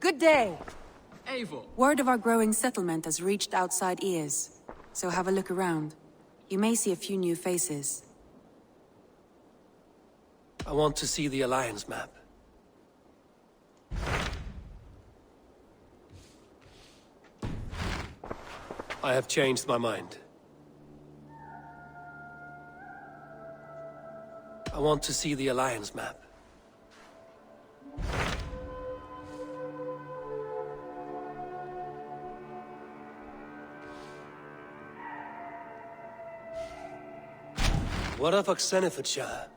Good day! Eivor! Word of our growing settlement has reached outside ears, so have a look around. You may see a few new faces. I want to see the Alliance map. I have changed my mind. I want to see the Alliance map. What of Oxenfordshire?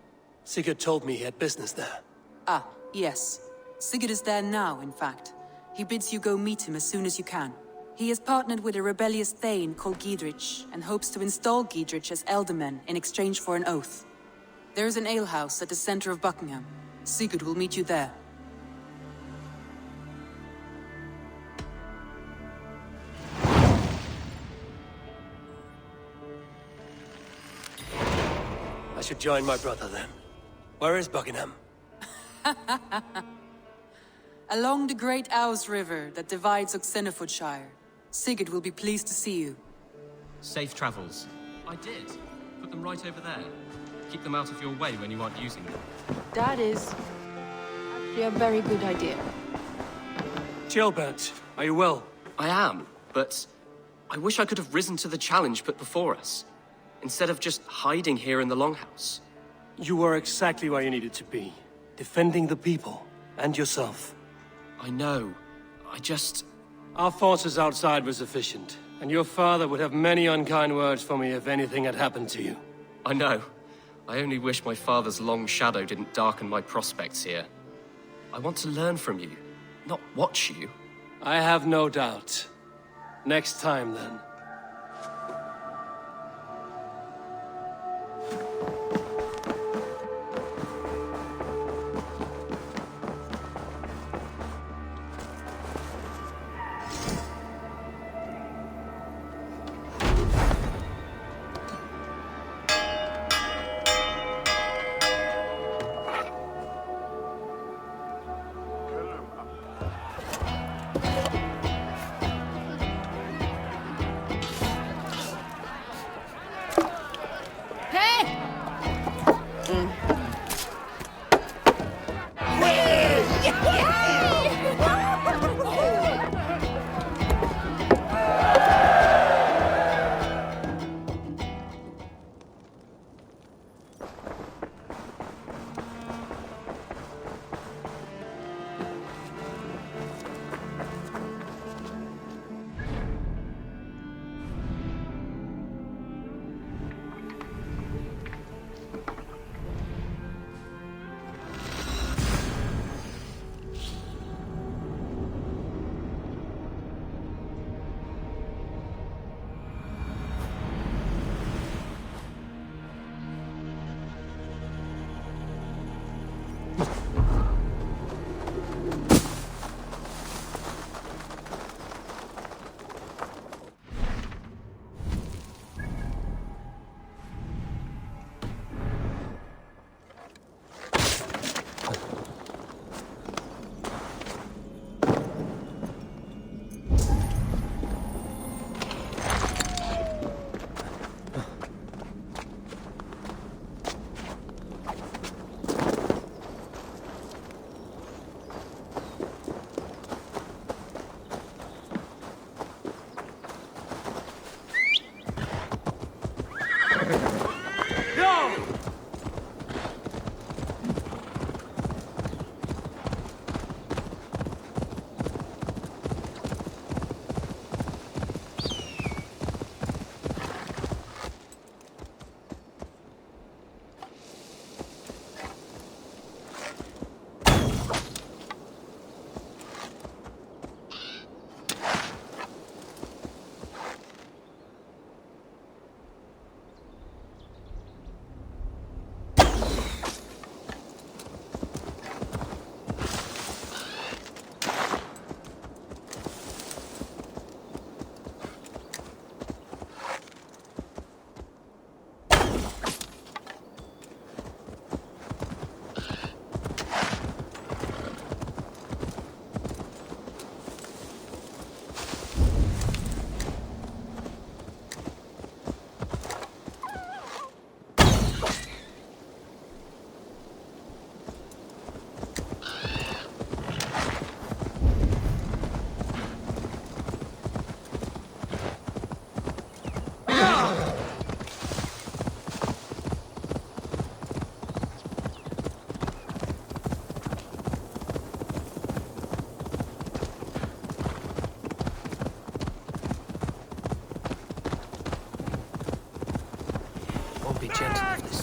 Sigurd told me he had business there. Ah, yes. Sigurd is there now, in fact. He bids you go meet him as soon as you can. He has partnered with a rebellious Thane called Giedrich, and hopes to install Giedrich as Elderman in exchange for an oath. There is an alehouse at the center of Buckingham. Sigurd will meet you there. I should join my brother then. Where is Buckingham? Along the great Ouse River that divides Oxenfordshire. Sigurd will be pleased to see you. Safe travels. I did. Put them right over there. Keep them out of your way when you aren't using them. That is actually a very good idea. Gilbert, are you well? I am, but I wish I could have risen to the challenge put before us, instead of just hiding here in the Longhouse. You were exactly where you needed to be. Defending the people, and yourself. I know. I just... Our forces outside were sufficient, and your father would have many unkind words for me if anything had happened to you. I know. I only wish my father's long shadow didn't darken my prospects here. I want to learn from you, not watch you. I have no doubt. Next time, then.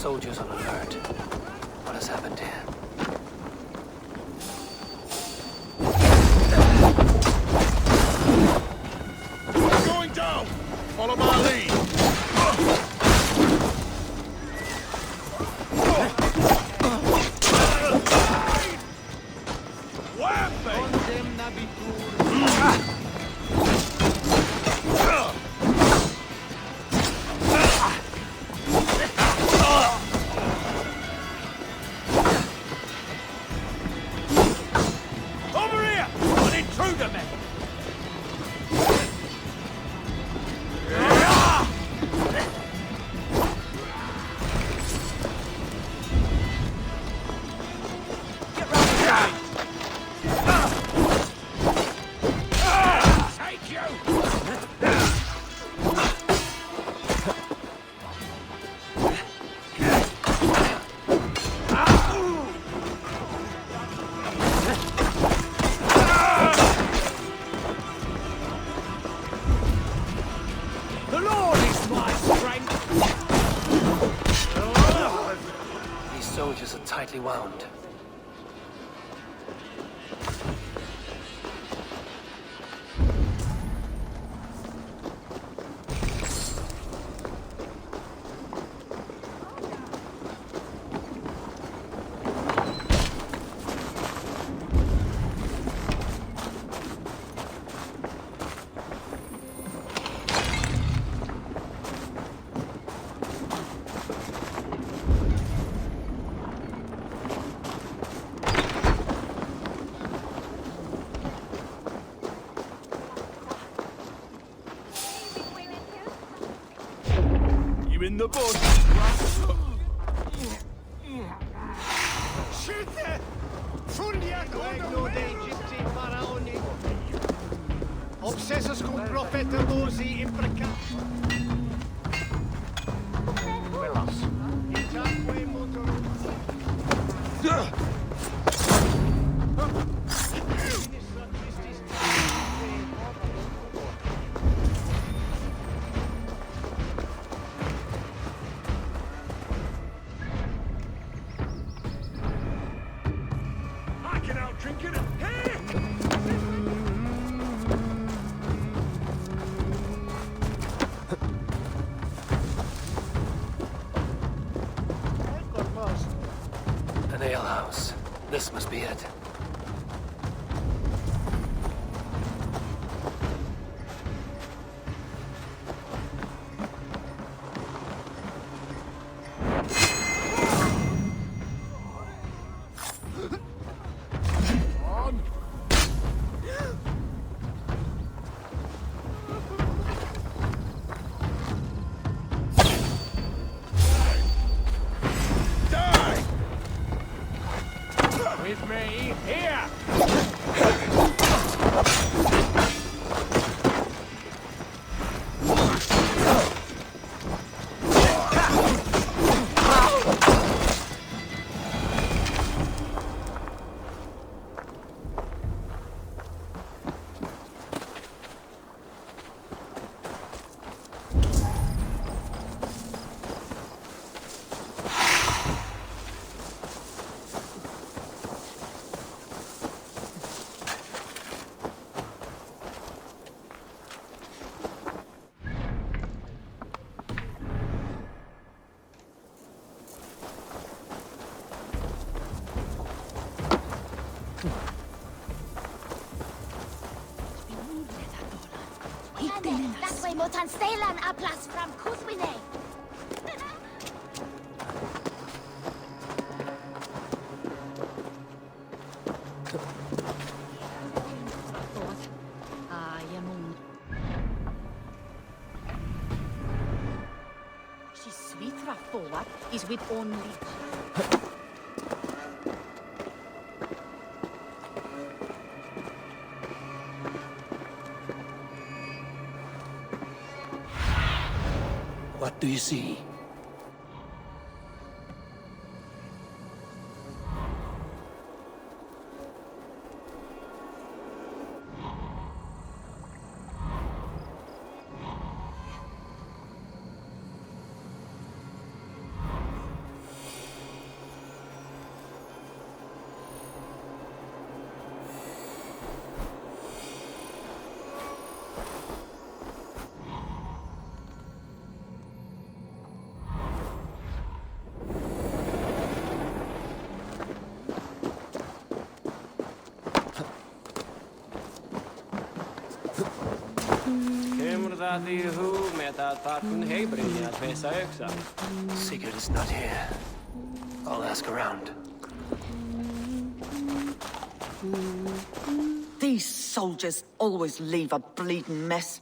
Soldiers on alert. What has happened here? Going down! Follow my lead! Over here! An intruder, man! Take you! The Lord is my strength! These soldiers are tightly wound. You in the bush? Siete! Furia Regno dei Egipti faraoni. Obsessos cum profeta Mosi imprecati. Velas. Itaque motor. I can out-drink it! Here! An alehouse. This must be it. Die! With me, here! That way motan stelan aplas from Kuzwine. She's sweet forward is with only. What do you see? Sigurd is not here. I'll ask around. These soldiers always leave a bleeding mess.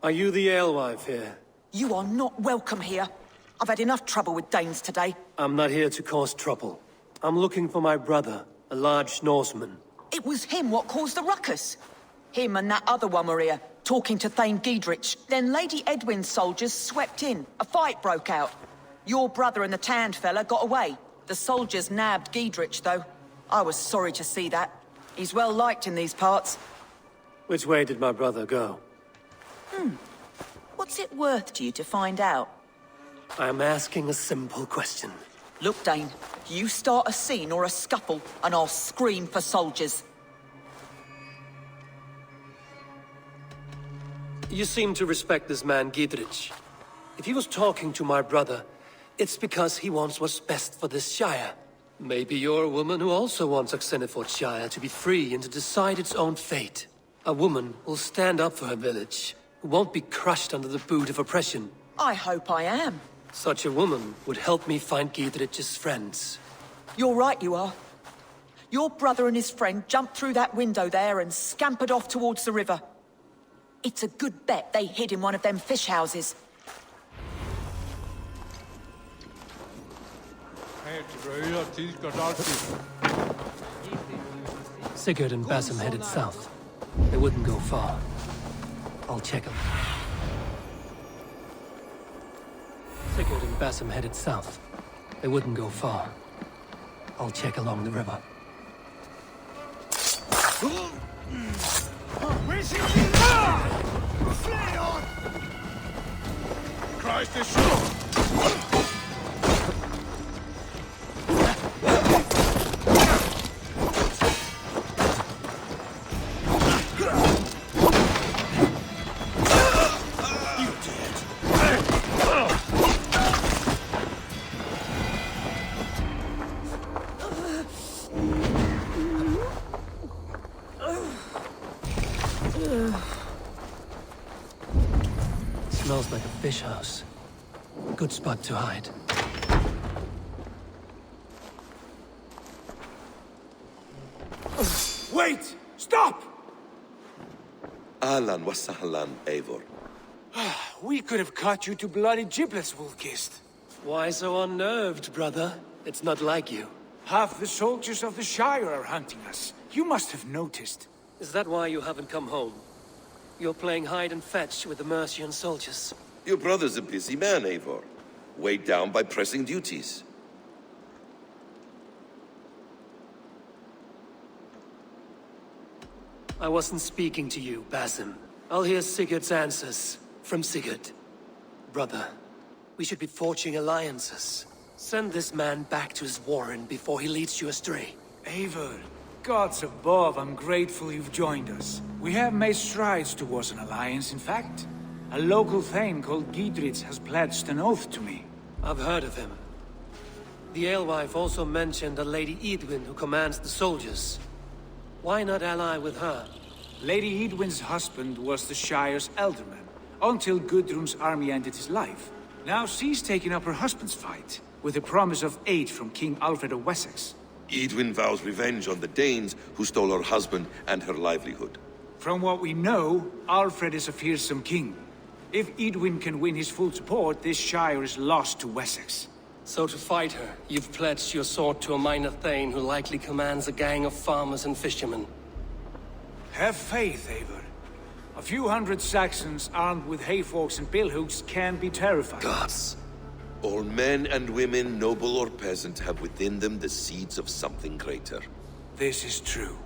Are you the alewife here? You are not welcome here. I've had enough trouble with Danes today. I'm not here to cause trouble. I'm looking for my brother, a large Norseman. It was him what caused the ruckus. Him and that other one were here, talking to Thane Giedrich. Then Lady Edwin's soldiers swept in. A fight broke out. Your brother and the tanned fella got away. The soldiers nabbed Giedrich, though. I was sorry to see that. He's well liked in these parts. Which way did my brother go? What's it worth to you to find out? I'm asking a simple question. Look, Dane, you start a scene or a scuffle, and I'll scream for soldiers. You seem to respect this man, Giedrich. If he was talking to my brother, it's because he wants what's best for this Shire. Maybe you're a woman who also wants Oxenford Shire to be free and to decide its own fate. A woman who'll stand up for her village, who won't be crushed under the boot of oppression. I hope I am. Such a woman would help me find Giedrich's friends. You're right, you are. Your brother and his friend jumped through that window there and scampered off towards the river. It's a good bet they hid in one of them fish houses. Sigurd and Basim headed south. They wouldn't go far. I'll check them. Sigurd and Basim headed south. They wouldn't go far. I'll check along the river. Where's he? Flay on! Christ is sure! Smells like a fish house. Good spot to hide. Wait! Stop! Ahlan wa sahlan, Eivor. We could have cut you to bloody giblets, Wolfkist. Why so unnerved, brother? It's not like you. Half the soldiers of the Shire are hunting us. You must have noticed. Is that why you haven't come home? You're playing hide and fetch with the Mercian soldiers. Your brother's a busy man, Eivor. Weighed down by pressing duties. I wasn't speaking to you, Basim. I'll hear Sigurd's answers from Sigurd. Brother, we should be forging alliances. Send this man back to his warren before he leads you astray. Eivor, gods above, I'm grateful you've joined us. We have made strides towards an alliance, in fact. A local thane called Giedrich has pledged an oath to me. I've heard of him. The alewife also mentioned a Lady Edwin who commands the soldiers. Why not ally with her? Lady Edwin's husband was the Shire's elderman, until Gudrun's army ended his life. Now she's taking up her husband's fight, with the promise of aid from King Alfred of Wessex. Edwin vows revenge on the Danes who stole her husband and her livelihood. From what we know, Alfred is a fearsome king. If Edwin can win his full support, this Shire is lost to Wessex. So to fight her, you've pledged your sword to a minor thane who likely commands a gang of farmers and fishermen. Have faith, Eivor. A few hundred Saxons armed with hayforks and billhooks can be terrifying. Gods. All men and women, noble or peasant, have within them the seeds of something greater. This is true.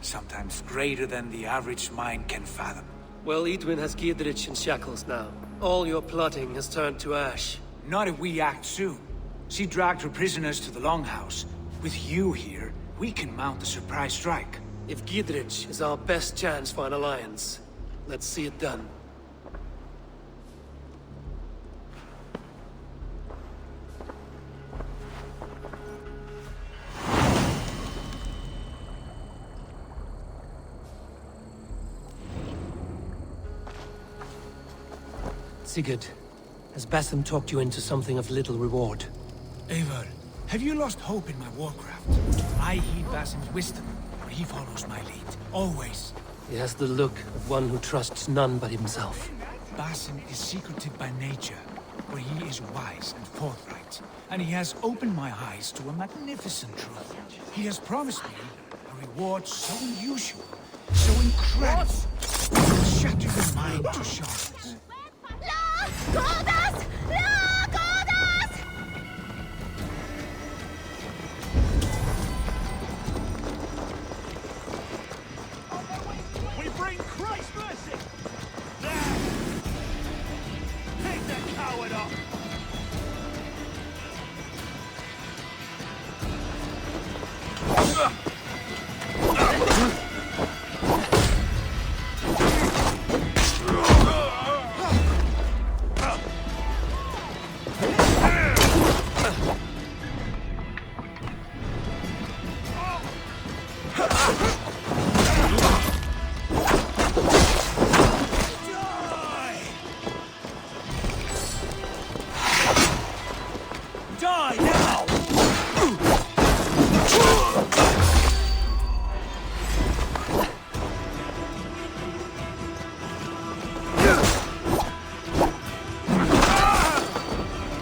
Sometimes greater than the average mind can fathom. Well, Edwin has Giedrich in shackles now. All your plotting has turned to ash. Not if we act soon. She dragged her prisoners to the Longhouse. With you here, we can mount a surprise strike. If Giedrich is our best chance for an alliance, let's see it done. Sigurd, has Basim talked you into something of little reward? Eivor, have you lost hope in my warcraft? I heed Basim's wisdom, but he follows my lead. Always. He has the look of one who trusts none but himself. Basim is secretive by nature, but he is wise and forthright. And he has opened my eyes to a magnificent truth. He has promised me a reward so unusual, so incredible, it will shatter your mind to shards. La Godas! La Godas! We bring Christ mercy! There! Take that coward up! Die now!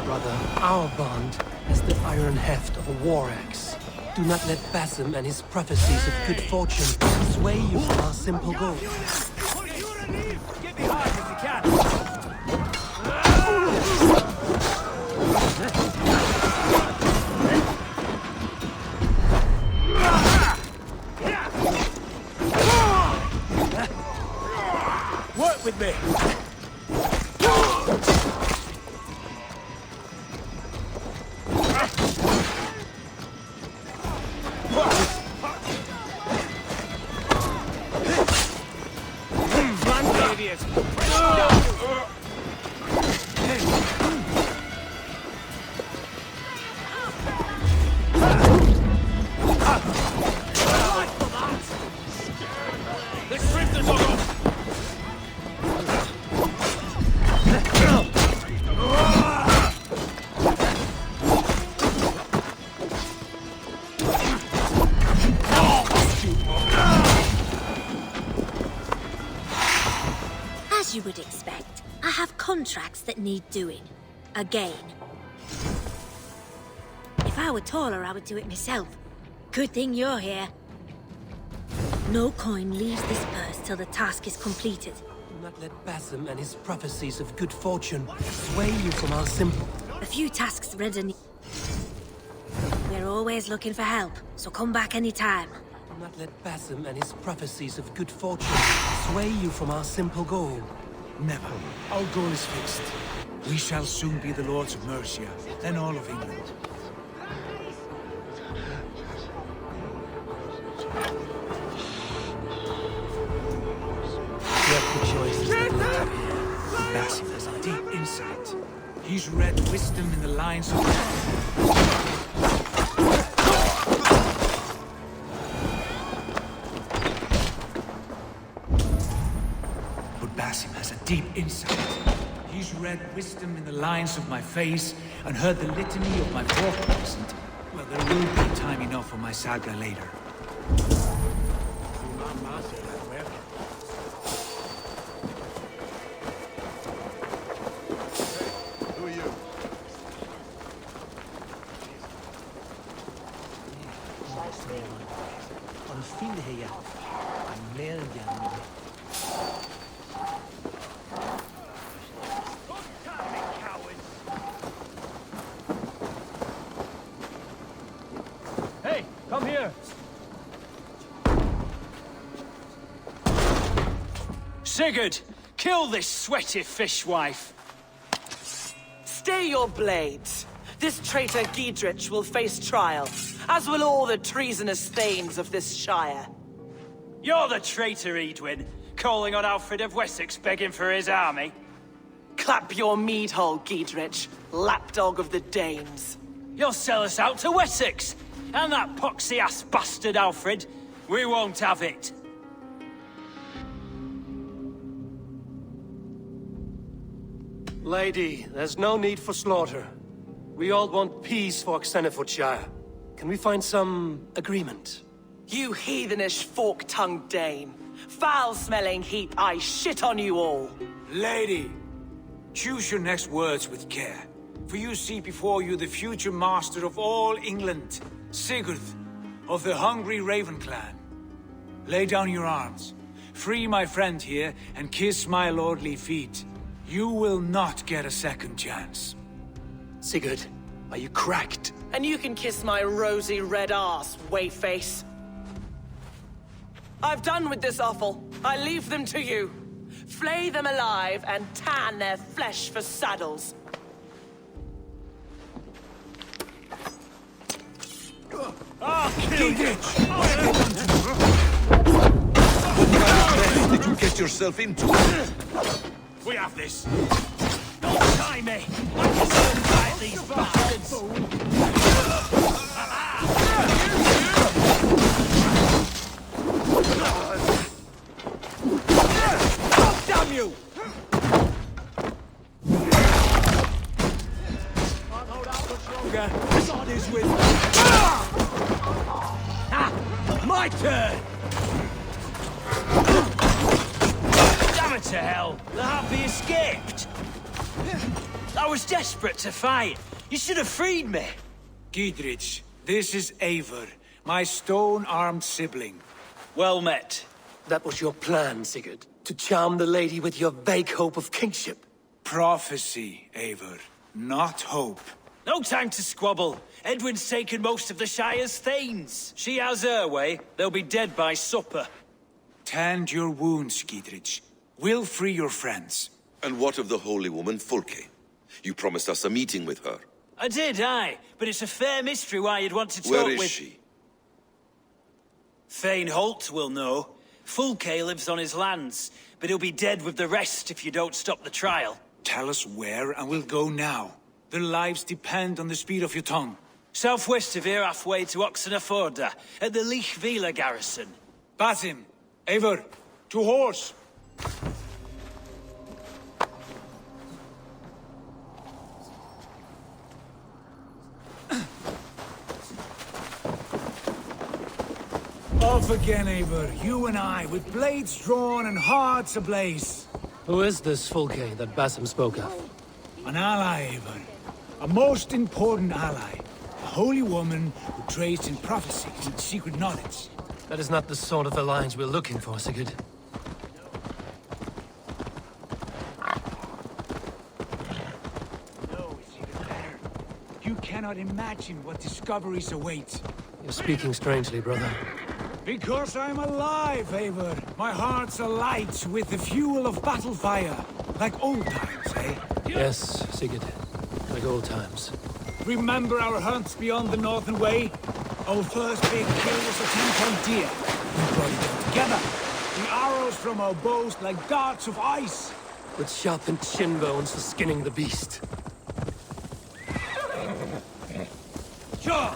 Brother, our bond has the iron heft of a war axe. Do not let Basim and his prophecies of good fortune sway you from our simple goal. Get behind if you can! Work with me! As you would expect, I have contracts that need doing. Again. If I were taller, I would do it myself. Good thing you're here. No coin leaves this purse till the task is completed. Do not let Basim and his prophecies of good fortune sway you from our simple... A few tasks ready. We're always looking for help, so come back anytime. Do not let Basim and his prophecies of good fortune sway you from our simple goal. Never. Our goal is fixed. We shall soon be the lords of Mercia, then all of England. What the choices that led you here? Basim has a deep insight. He's read wisdom in the lines of... Basim has a deep insight. He's read wisdom in the lines of my face and heard the litany of my forefathers, and, well, there will be time enough for my saga later. Who are you? Hey, come here! Sigurd, kill this sweaty fishwife. Stay your blades. This traitor Giedrich will face trial, as will all the treasonous thanes of this shire. You're the traitor, Edwin, calling on Alfred of Wessex begging for his army. Clap your mead hole, Giedrich, lapdog of the Danes. You'll sell us out to Wessex, and that poxy-ass bastard Alfred. We won't have it. Lady, there's no need for slaughter. We all want peace for Xenofordshire. Can we find some agreement? You heathenish fork-tongued Dane. Foul-smelling heap, I shit on you all. Lady, choose your next words with care. For you see before you the future master of all England, Sigurd, of the hungry Raven clan. Lay down your arms. Free my friend here, and kiss my lordly feet. You will not get a second chance. Sigurd, are you cracked? And you can kiss my rosy red ass, wayface. I've done with this offal. I leave them to you. Flay them alive and tan their flesh for saddles. I'll kill you! What did you get yourself into? We have this. Don't tie me! I can still fight these bastards! Damn you! Can't hold out much longer. God is with me. My turn! Damn it to hell! The Happy escaped! I was desperate to fight. You should have freed me. Giedrich, this is Eivor, my stone-armed sibling. Well met. That was your plan, Sigurd. To charm the lady with your vague hope of kingship. Prophecy, Eivor, not hope. No time to squabble. Edwin's taken most of the Shire's thanes. She has her way. They'll be dead by supper. Tend your wounds, Giedrich. We'll free your friends. And what of the holy woman Fulke? You promised us a meeting with her. I did, aye. But it's a fair mystery why you'd want to talk Where is with... she? Thane Holt will know. Fulke lives on his lands, but he'll be dead with the rest if you don't stop the trial. Tell us where, and we'll go now. Their lives depend on the speed of your tongue. Southwest of here, halfway to Oxenaforda, at the Lichvila garrison. Basim, Eivor, to horse! Off again, Eivor, you and I, with blades drawn and hearts ablaze. Who is this Fulke that Basim spoke of? An ally, Eivor. A most important ally. A holy woman who trades in prophecies and secret knowledge. That is not the sort of alliance we're looking for, Sigurd. No, it's even better. You cannot imagine what discoveries await. You're speaking strangely, brother. Because I'm alive, Eivor. My heart's alight with the fuel of battle fire. Like old times, eh? Yes, Sigurd. Like old times. Remember our hunts beyond the Northern Way? Our first big kill was a 10-point deer. We brought it all together. The arrows from our bows like darts of ice. With sharpened shin bones for skinning the beast. Sure!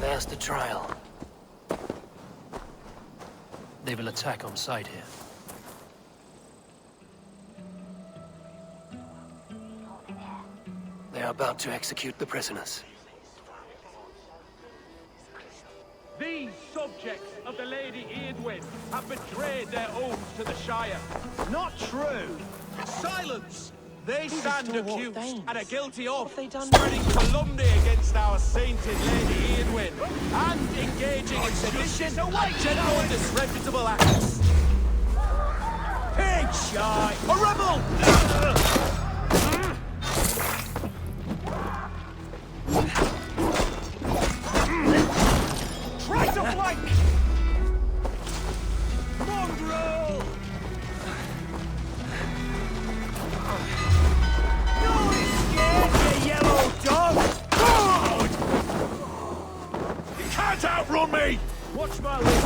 There's the trial. They will attack on sight here. They are about to execute the prisoners. These subjects of the Lady Eadwyn have betrayed their oaths to the Shire. Not true! Silence! They stand accused and are guilty of they done? spreading calumny against our sainted Lady Eadwyn and engaging in sedition and general disreputable acts. Pig shy! A rebel! Try to flank! Mongrel! No escape, you yellow dog! You can't outrun me! Watch my lip!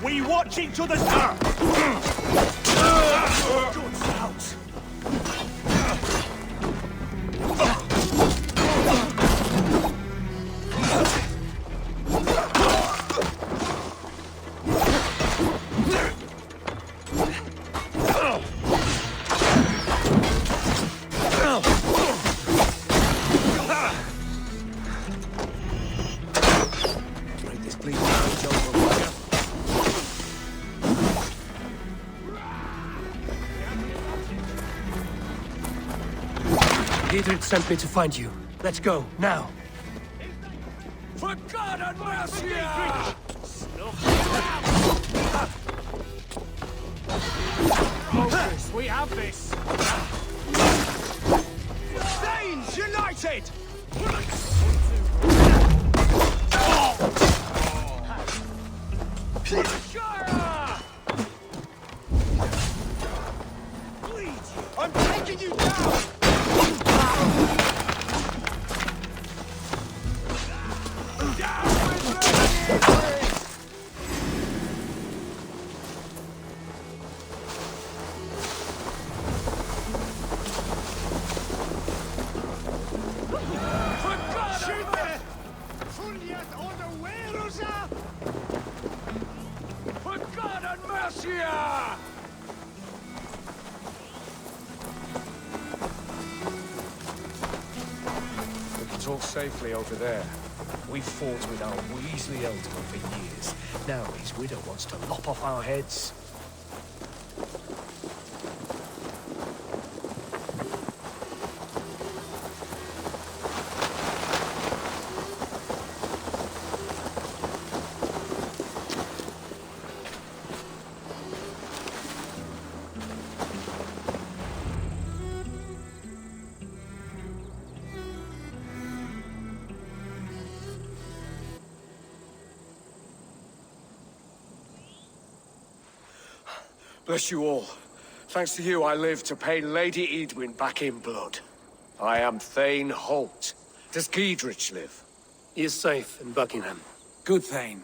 We watch each other's back! Good shout! Break this bleeding cage over, warrior. Dietrich sent me to find you. Let's go, now. For God and mercy! Focus, we have this! Thanes united! I'm taking you down! For God and mercy! We can talk safely over there. We fought with our Weasley Elder for years. Now his widow wants to lop off our heads. Bless you all. Thanks to you, I live to pay Lady Eadwyn back in blood. I am Thane Holt. Does Giedrich live? He is safe in Buckingham. Good, Thane.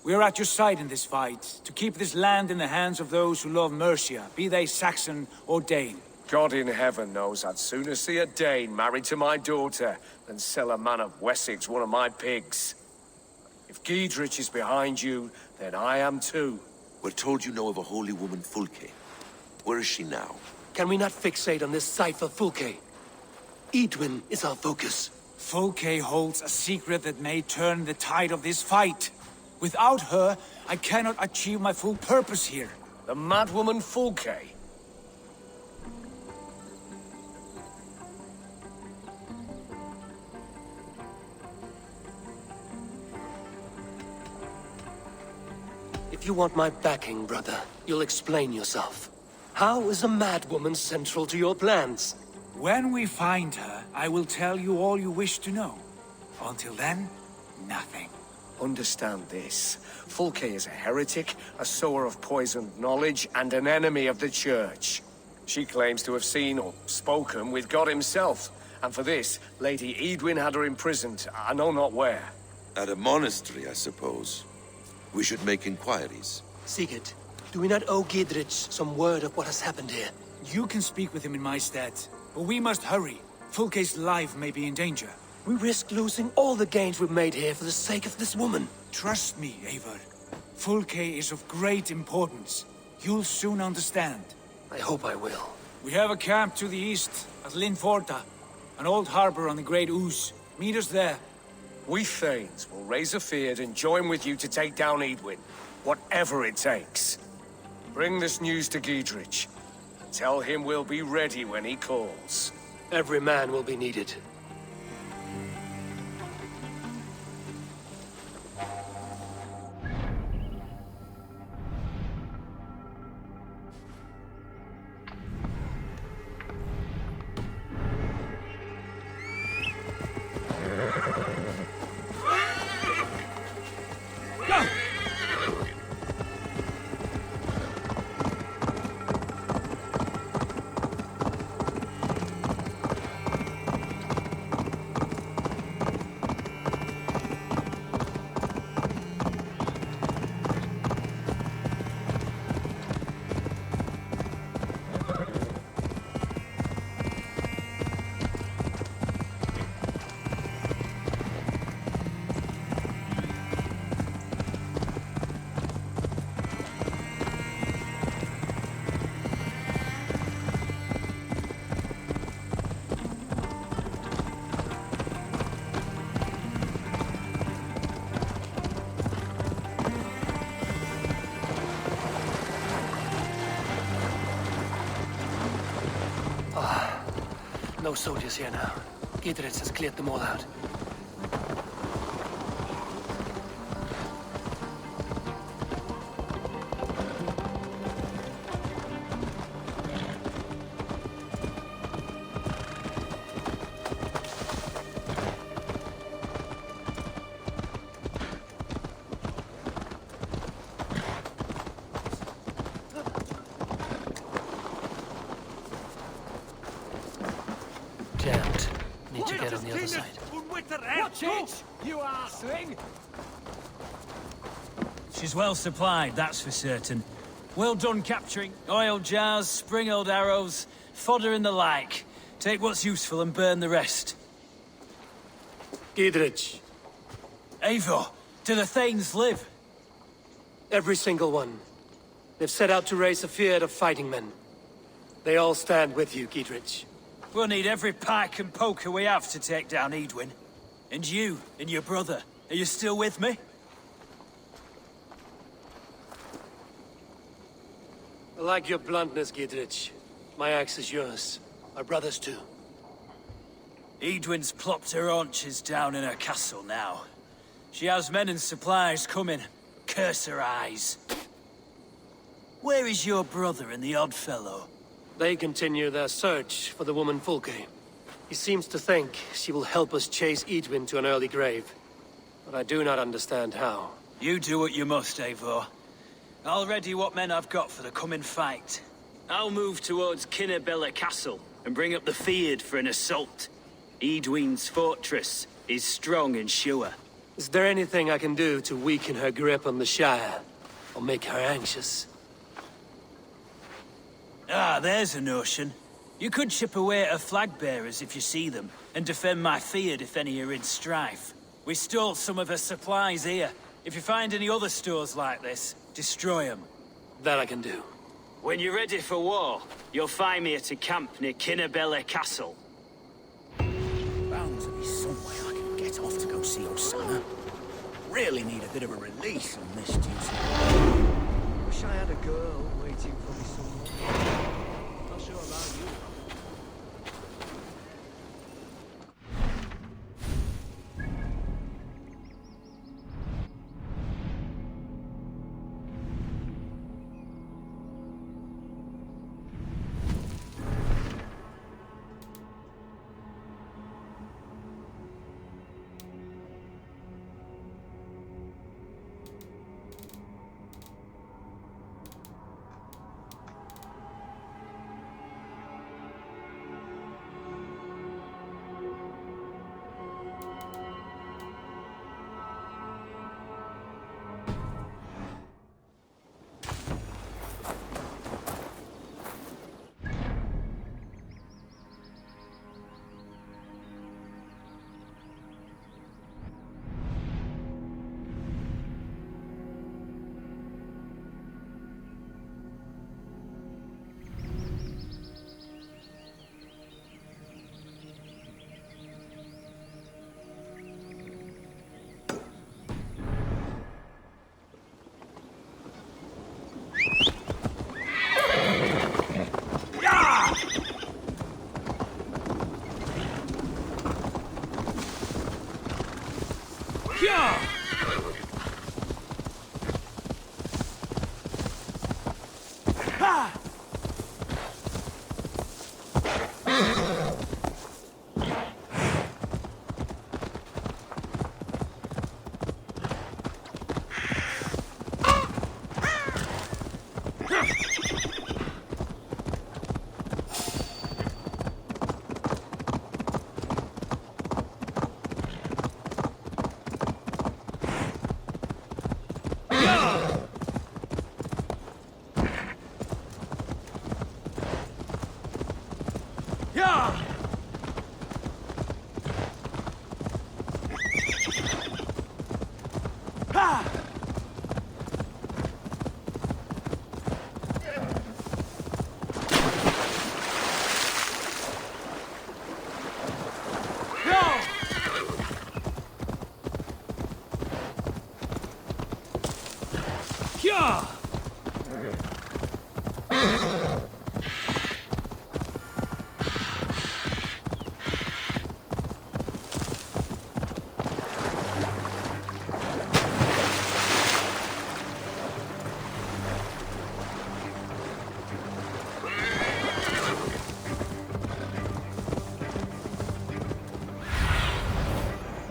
We are at your side in this fight, to keep this land in the hands of those who love Mercia, be they Saxon or Dane. God in heaven knows I'd sooner see a Dane married to my daughter than sell a man of Wessex one of my pigs. If Giedrich is behind you, then I am too. We're told you know of a holy woman, Fulke. Where is she now? Can we not fixate on this cipher, Fulke? Eadwyn is our focus. Fulke holds a secret that may turn the tide of this fight. Without her, I cannot achieve my full purpose here. The madwoman Fulke? If you want my backing, brother, you'll explain yourself. How is a madwoman central to your plans? When we find her, I will tell you all you wish to know. Until then, nothing. Understand this. Fulke is a heretic, a sower of poisoned knowledge, and an enemy of the Church. She claims to have seen or spoken with God himself, and for this, Lady Eadwyn had her imprisoned, I know not where. At a monastery, I suppose. We should make inquiries. Sigurd, do we not owe Giedrich some word of what has happened here? You can speak with him in my stead, but we must hurry. Fulke's life may be in danger. We risk losing all the gains we've made here for the sake of this woman. Trust me, Eivor. Fulke is of great importance. You'll soon understand. I hope I will. We have a camp to the east, at Linforta, an old harbor on the Great Ouse. Meet us there. We Thanes will raise a feard and join with you to take down Edwin, whatever it takes. Bring this news to Giedrich. Tell him we'll be ready when he calls. Every man will be needed. No soldiers here now. Giedrich has cleared them all out. Jammed. Need to get on the other side. Watch it, you arsling! She's well supplied, that's for certain. Well done capturing. Oil jars, spring-oiled arrows, fodder and the like. Take what's useful and burn the rest. Giedrich. Eivor, do the Thanes live? Every single one. They've set out to raise a fear of fighting men. They all stand with you, Giedrich. We'll need every pike and poker we have to take down Edwin. And you, and your brother, are you still with me? I like your bluntness, Giedrich. My axe is yours. My brother's too. Edwin's plopped her haunches down in her castle now. She has men and supplies coming. Curse her eyes. Where is your brother and the odd fellow? They continue their search for the woman Fulke. He seems to think she will help us chase Edwin to an early grave. But I do not understand how. You do what you must, Eivor. I'll ready what men I've got for the coming fight. I'll move towards Kinnabella Castle and bring up the feared for an assault. Edwin's fortress is strong and sure. Is there anything I can do to weaken her grip on the Shire? Or make her anxious? Ah, there's a notion. You could chip away at her flag bearers if you see them, and defend my feared if any are in strife. We stole some of her supplies here. If you find any other stores like this, destroy them. That I can do. When you're ready for war, you'll find me at a camp near Kinnabella Castle. Bound to be some way I can get off to go see Osana. Really need a bit of a release on this duty. Wish I had a girl waiting for me somewhere. Not sure about you.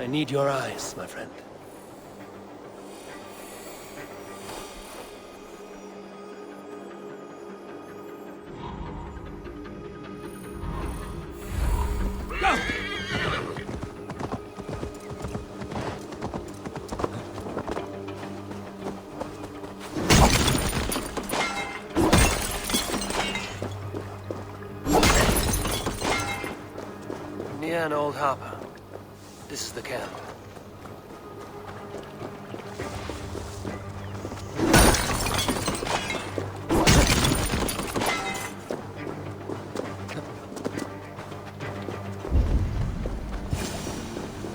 I need your eyes, my friend. Near an old harbor. This is the camp.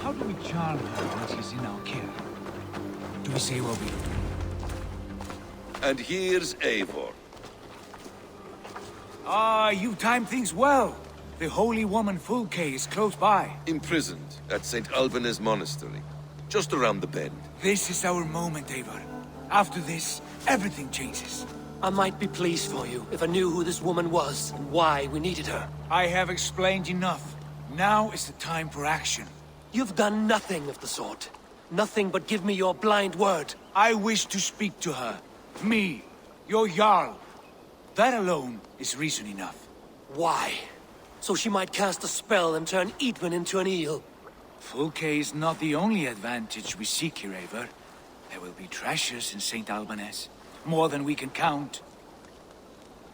How do we charm her when she's in our care? Do we say what we do? And here's Eivor. Ah, you timed things well. The holy woman Fulke is close by. Imprisoned at St. Alban's Monastery, just around the bend. This is our moment, Eivor. After this, everything changes. I might be pleased for you if I knew who this woman was and why we needed her. I have explained enough. Now is the time for action. You've done nothing of the sort. Nothing but give me your blind word. I wish to speak to her. Me, your Jarl. That alone is reason enough. Why? So she might cast a spell and turn Edwin into an eel. Fulke is not the only advantage we seek here, Eivor. There will be treasures in St. Alban's. More than we can count.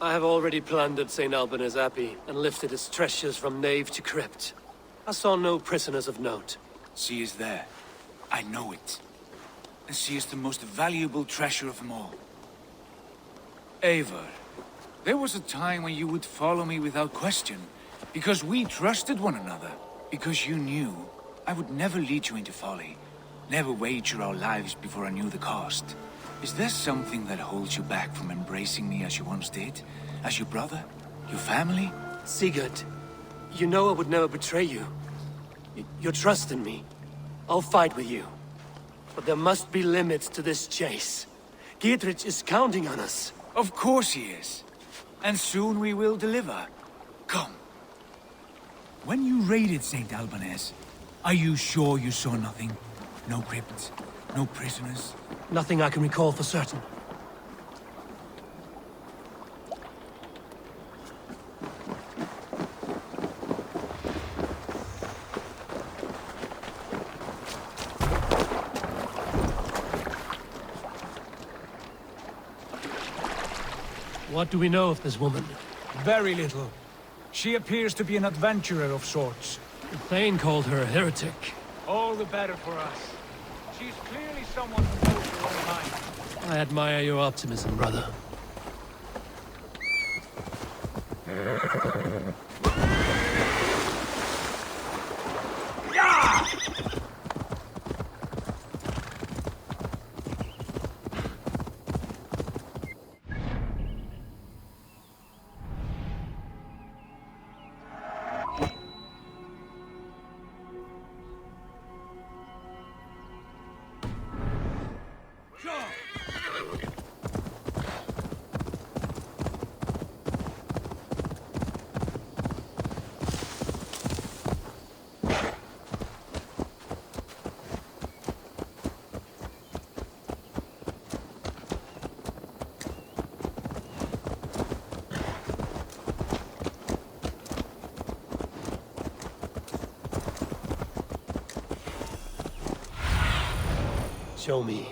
I have already plundered St. Alban's Abbey and lifted its treasures from nave to crypt. I saw no prisoners of note. She is there. I know it. And she is the most valuable treasure of them all. Eivor, there was a time when you would follow me without question. Because we trusted one another. Because you knew I would never lead you into folly. Never wager our lives before I knew the cost. Is there something that holds you back from embracing me as you once did? As your brother? Your family? Sigurd, you know I would never betray you. Your trust in me. I'll fight with you. But there must be limits to this chase. Giedrich is counting on us. Of course he is. And soon we will deliver. Come. When you raided St. Alban's, are you sure you saw nothing? No crypts? No prisoners? Nothing I can recall for certain. What do we know of this woman? Very little. She appears to be an adventurer of sorts. The Thane called her a heretic. All the better for us. She's clearly someone who knows her own mind. I admire your optimism, brother. Show me.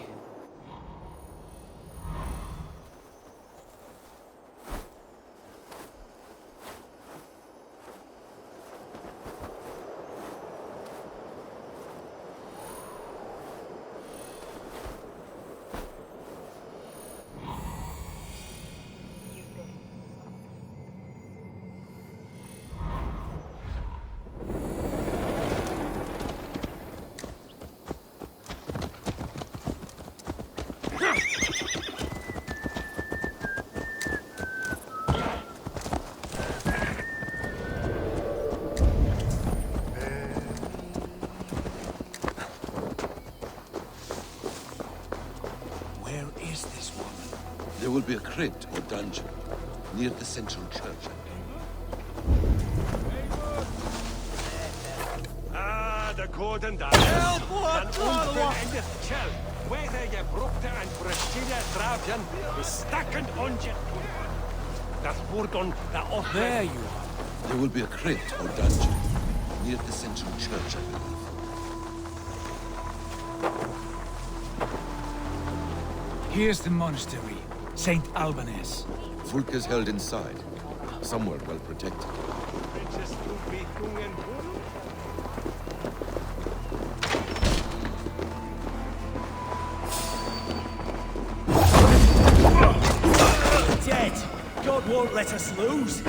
is this woman? There will be a crypt or dungeon near the central church. De goden daar. Help, wat onverenigd Chel. Whether je broekte en prestine draafjen, is stakkend onje. Dat wordt on de offer. There you are. There will be a crypt or dungeon near the central church, I believe. Here's the monastery, St. Albanese. Fulke's held inside, somewhere well protected. Dead! God won't let us lose!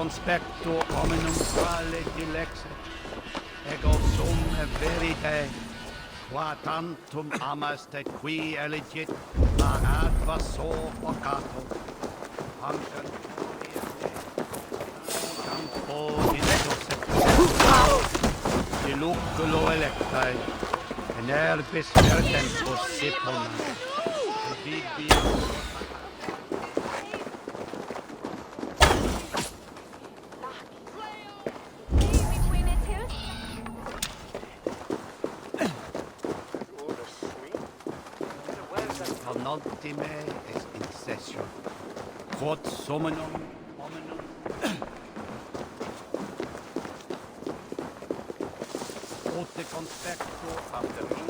Conspecto hominum quale dilexit, ego sum verite, qua tantum amaste qui elegit, a advaso vocato, ancam campo inedosset, diluculo electae, in herbis verdempus sipum, vidium. Ultime est incessio, quod summum hominum, ote conspecto afterine.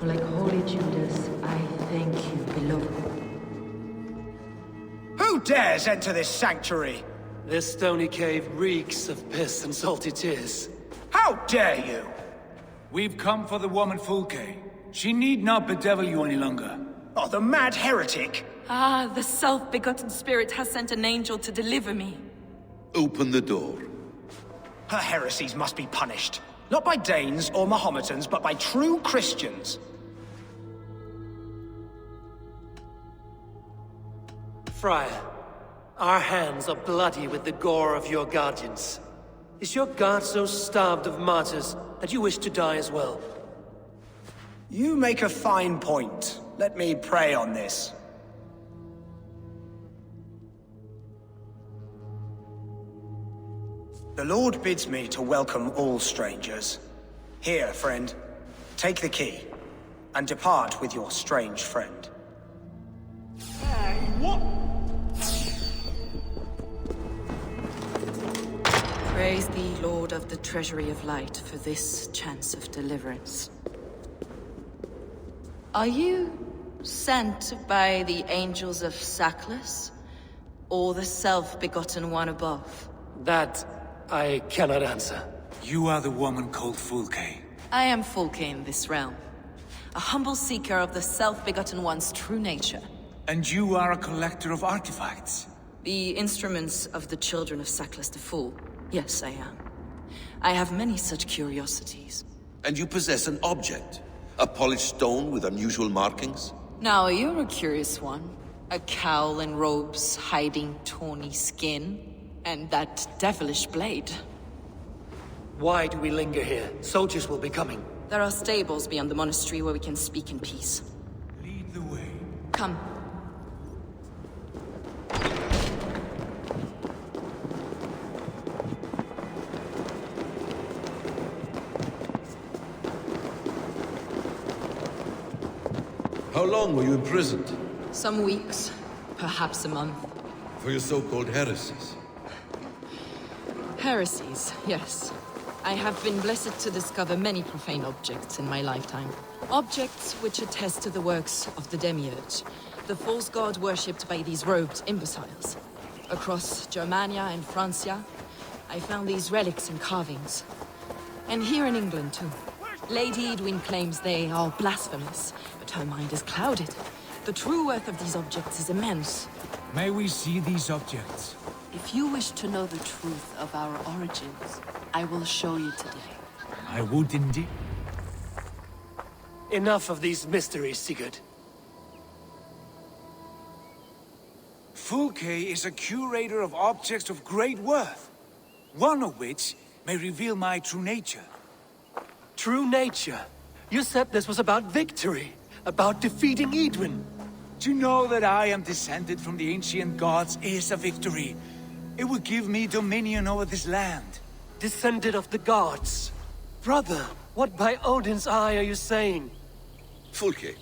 Like Holy Judas, I thank you, beloved. Who dares enter this sanctuary? This stony cave reeks of piss and salty tears. How dare you? We've come for the woman Fulke. She need not bedevil you any longer. Oh, the mad heretic! Ah, the self-begotten spirit has sent an angel to deliver me. Open the door. Her heresies must be punished. Not by Danes or Mahometans, but by true Christians. Friar, our hands are bloody with the gore of your guardians. Is your God so starved of martyrs that you wish to die as well? You make a fine point. Let me pray on this. The Lord bids me to welcome all strangers. Here, friend, take the key, and depart with your strange friend. What? Praise thee, Lord of the Treasury of Light, for this chance of deliverance. Are you sent by the angels of Saklas, or the self-begotten one above? That I cannot answer. You are the woman called Fulke. I am Fulke in this realm. A humble seeker of the self-begotten one's true nature. And you are a collector of artifacts. The instruments of the children of Saklas the Fool. Yes, I am. I have many such curiosities. And you possess an object? A polished stone with unusual markings? Now, you're a curious one. A cowl and robes hiding tawny skin. And that devilish blade. Why do we linger here? Soldiers will be coming. There are stables beyond the monastery where we can speak in peace. Lead the way. Come. How long were you imprisoned? Some weeks, perhaps a month. For your so-called heresies? Heresies, yes. I have been blessed to discover many profane objects in my lifetime. Objects which attest to the works of the Demiurge, the false god worshipped by these robed imbeciles. Across Germania and Francia, I found these relics and carvings. And here in England, too. Lady Edwin claims they are blasphemous, but her mind is clouded. The true worth of these objects is immense. May we see these objects? If you wish to know the truth of our origins, I will show you today. I would indeed. Enough of these mysteries, Sigurd. Fulke is a curator of objects of great worth, one of which may reveal my true nature. True nature? You said this was about victory, about defeating Edwin. To know that I am descended from the ancient gods is a victory. It would give me dominion over this land. Descended of the gods? Brother, what by Odin's eye are you saying? Fulke,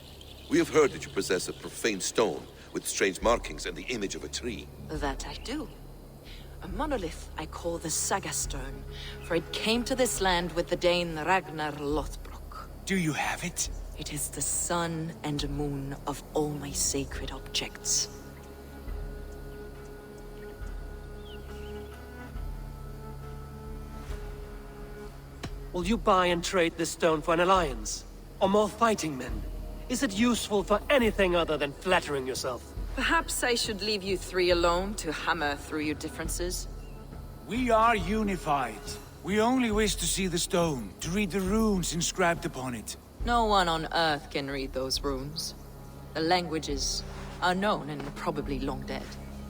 we have heard that you possess a profane stone with strange markings and the image of a tree. That I do. A monolith I call the Saga Stone, for it came to this land with the Dane Ragnar Lothbrok. Do you have it? It is the sun and moon of all my sacred objects. Will you buy and trade this stone for an alliance? Or more fighting men? Is it useful for anything other than flattering yourself? Perhaps I should leave you three alone to hammer through your differences. We are unified. We only wish to see the stone, to read the runes inscribed upon it. No one on Earth can read those runes. The languages are known and probably long dead.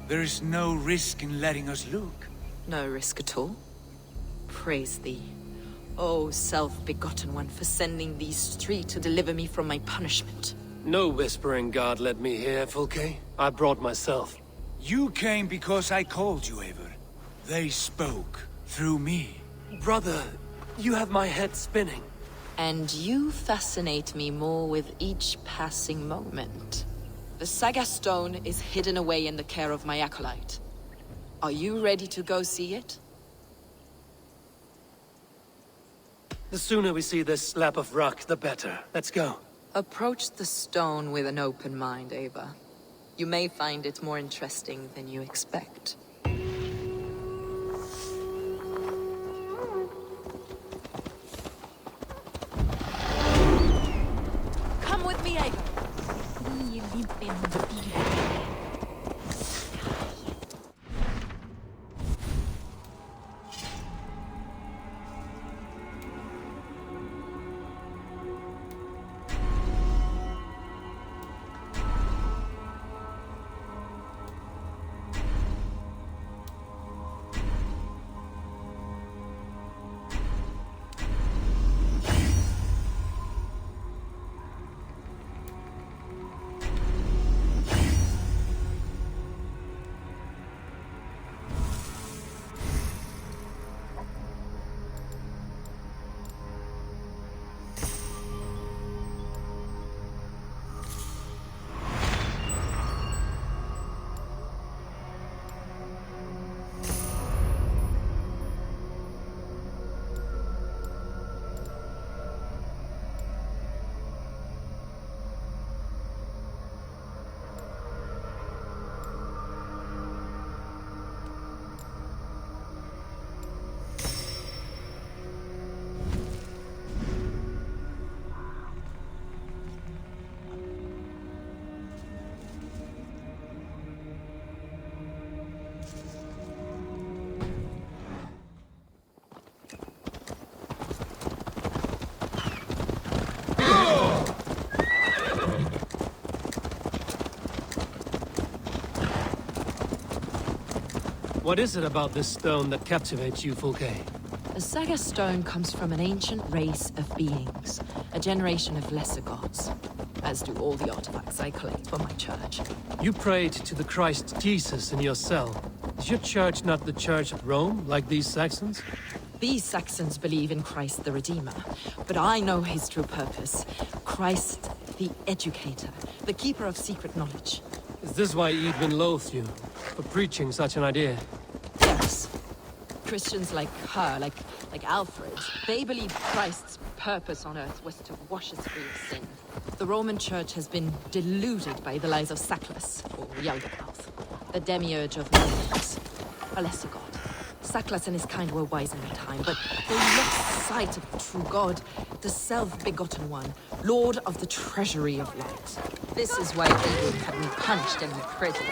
There is no risk in letting us look. No risk at all. Praise thee, O self-begotten one, for sending these three to deliver me from my punishment. No whispering god led me here, Fulke. I brought myself. You came because I called you, Eivor. They spoke through me. Brother, you have my head spinning. And you fascinate me more with each passing moment. The Saga Stone is hidden away in the care of my acolyte. Are you ready to go see it? The sooner we see this slab of rock, the better. Let's go. Approach the stone with an open mind, Ava. You may find it more interesting than you expect. Come with me, Ava. What is it about this stone that captivates you, Fulke? The Saga stone comes from an ancient race of beings, a generation of lesser gods, as do all the artifacts I collect for my church. You prayed to the Christ Jesus in your cell. Is your church not the Church of Rome, like these Saxons? These Saxons believe in Christ the Redeemer, but I know his true purpose. Christ the Educator, the keeper of secret knowledge. Is this why Edwin loathed you, for preaching such an idea? Yes. Christians like her, like Alfred, they believe Christ's purpose on earth was to wash us free of sin. The Roman Church has been deluded by the lies of Saklas, or Yaldabaoth, the demiurge of millions, a lesser god. Saklas and his kind were wise in their time, but they lost sight of the true God, the self-begotten one, Lord of the treasury of light. This is why Edwin had me punched and imprisoned.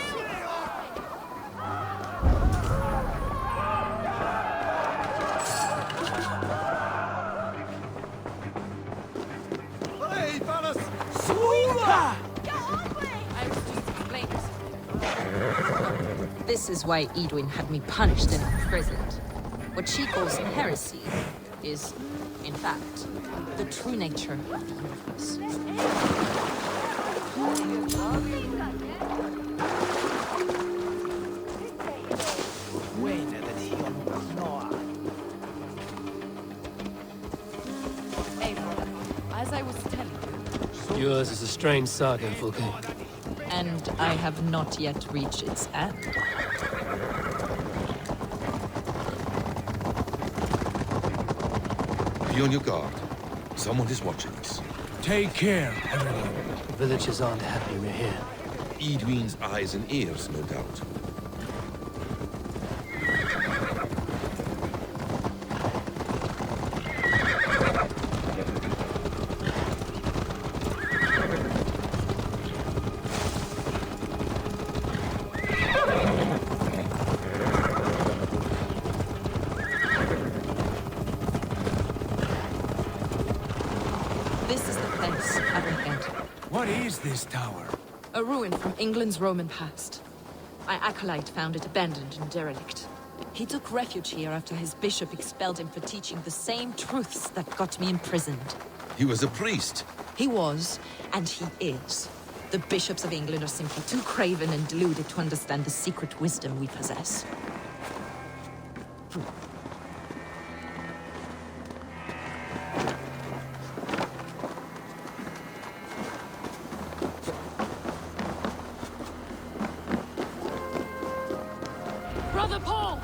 This is why Edwin had me punished and imprisoned. What she calls heresy is, in fact, the true nature of the universe. As I was telling you... Yours is a strange saga, Fulke. And I have not yet reached its end. Be on your guard. Someone is watching us. Take care, everyone. The villagers aren't happy we're here. Edwin's eyes and ears, no doubt. What is this tower? A ruin from England's Roman past. My acolyte found it abandoned and derelict. He took refuge here after his bishop expelled him for teaching the same truths that got me imprisoned. He was a priest. He was, and he is. The bishops of England are simply too craven and deluded to understand the secret wisdom we possess. Brother Paul!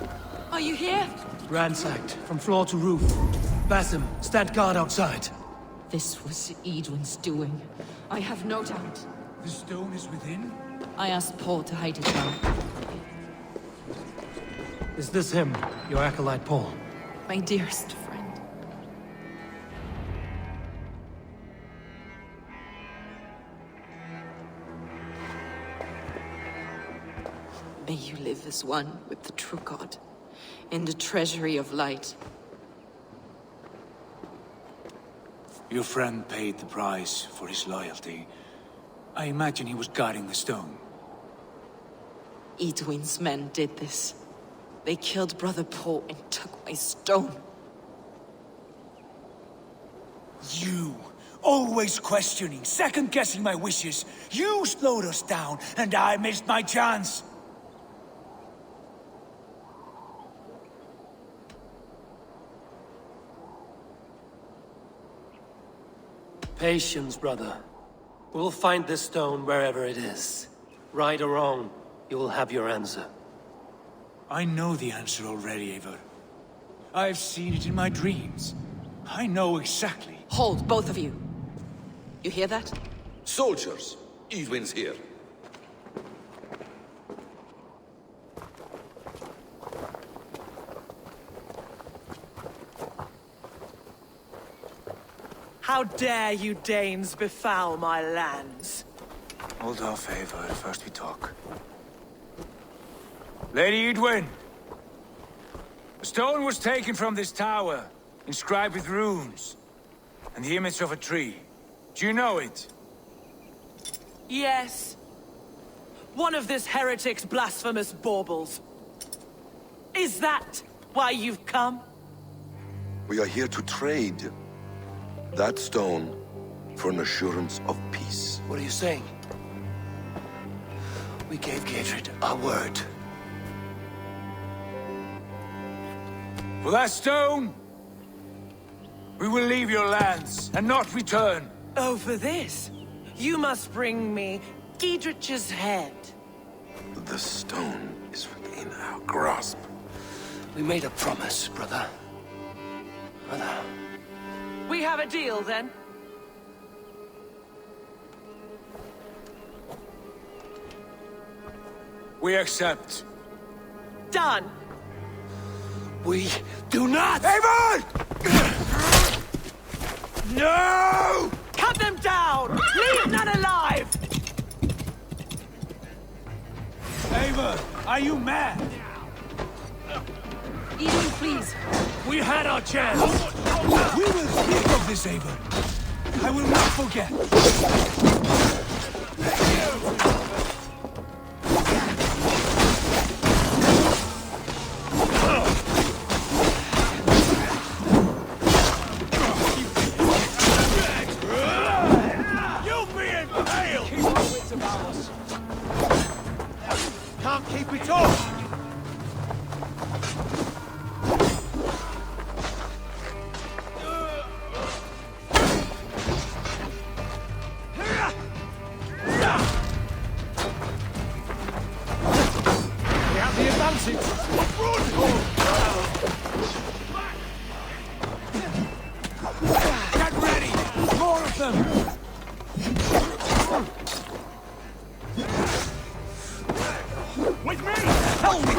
Are you here? Ransacked, from floor to roof. Basim, stand guard outside. This was Edwin's doing. I have no doubt. The stone is within? I asked Paul to hide it now. Is this him, your acolyte Paul? My dearest friend. May you live as one with the true God, in the treasury of light. Your friend paid the price for his loyalty. I imagine he was guarding the stone. Edwin's men did this. They killed Brother Paul and took my stone. You! Always questioning, second-guessing my wishes. You slowed us down, and I missed my chance. Patience, brother. We'll find this stone wherever it is. Right or wrong, you will have your answer. I know the answer already, Eivor. I've seen it in my dreams. I know exactly. Hold, both of you. You hear that? Soldiers, Edwin's here. How dare you Danes befoul my lands? Hold off, Eivor. First we talk. Lady Edwin! A stone was taken from this tower, inscribed with runes, and the image of a tree. Do you know it? Yes. One of this heretic's blasphemous baubles. Is that why you've come? We are here to trade that stone for an assurance of peace. What are you saying? We gave Gatred our word. For that stone, we will leave your lands and not return. Oh, for this? You must bring me Giedrich's head. The stone is within our grasp. We made a promise, brother. Brother. We have a deal, then? We accept. Done. We do not! Eivor! No! Cut them down! Leave none alive! Eivor, are you mad? Edwin, please. We had our chance. We will speak of this, Eivor. I will not forget. You've been failed! Keep our wits about us. Can't keep it up! Get ready! More of them! With me! Help me!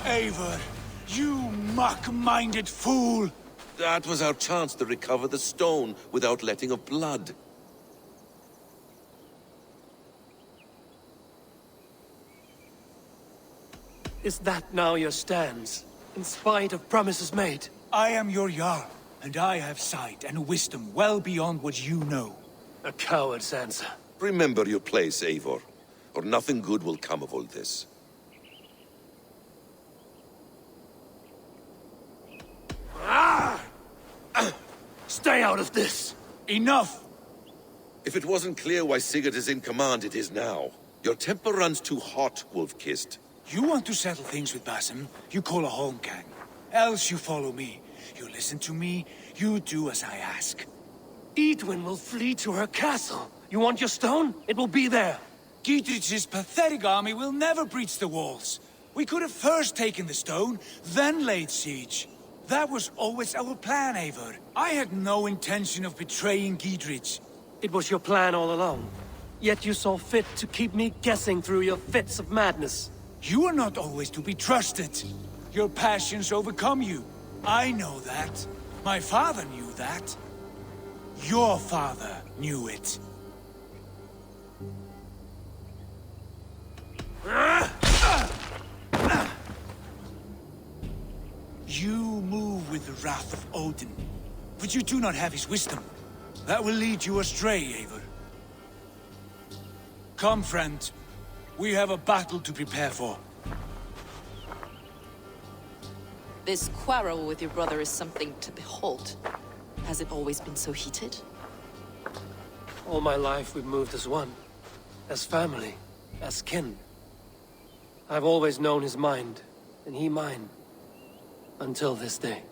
Eivor, you muck-minded fool! That was our chance to recover the stone without letting of blood. Is that now your stance, in spite of promises made? I am your Jarl, and I have sight and wisdom well beyond what you know. A coward's answer. Remember your place, Eivor, or nothing good will come of all this. Stay out of this! Enough! If it wasn't clear why Sigurd is in command, it is now. Your temper runs too hot, Wolf-Kissed. You want to settle things with Basim, you call a holmgang. Else you follow me. You listen to me, you do as I ask. Edwin will flee to her castle. You want your stone? It will be there. Giedrich's pathetic army will never breach the walls. We could have first taken the stone, then laid siege. That was always our plan, Eivor. I had no intention of betraying Giedrich. It was your plan all along. Yet you saw fit to keep me guessing through your fits of madness. You are not always to be trusted. Your passions overcome you. I know that. My father knew that. Your father knew it. You move with the wrath of Odin, but you do not have his wisdom. That will lead you astray, Eivor. Come, friend. We have a battle to prepare for. This quarrel with your brother is something to behold. Has it always been so heated? All my life we've moved as one. As family. As kin. I've always known his mind, and he mine. Until this day.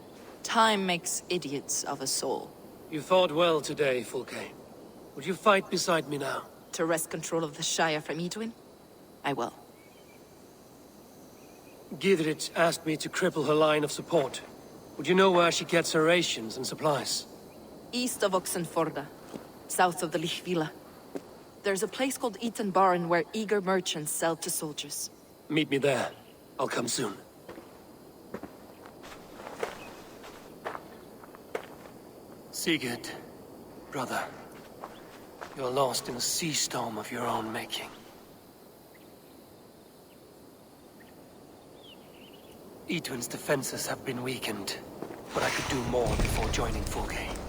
Time makes idiots of us all. You fought well today, Fulke. Would you fight beside me now? To wrest control of the Shire from Edwin? I will. Giedrich asked me to cripple her line of support. Would you know where she gets her rations and supplies? East of Oxenforda, south of the Lichvila. There's a place called Eaton Barn where eager merchants sell to soldiers. Meet me there. I'll come soon. Sigurd, brother, you're lost in a sea storm of your own making. Eadwin's defenses have been weakened, but I could do more before joining Fulke.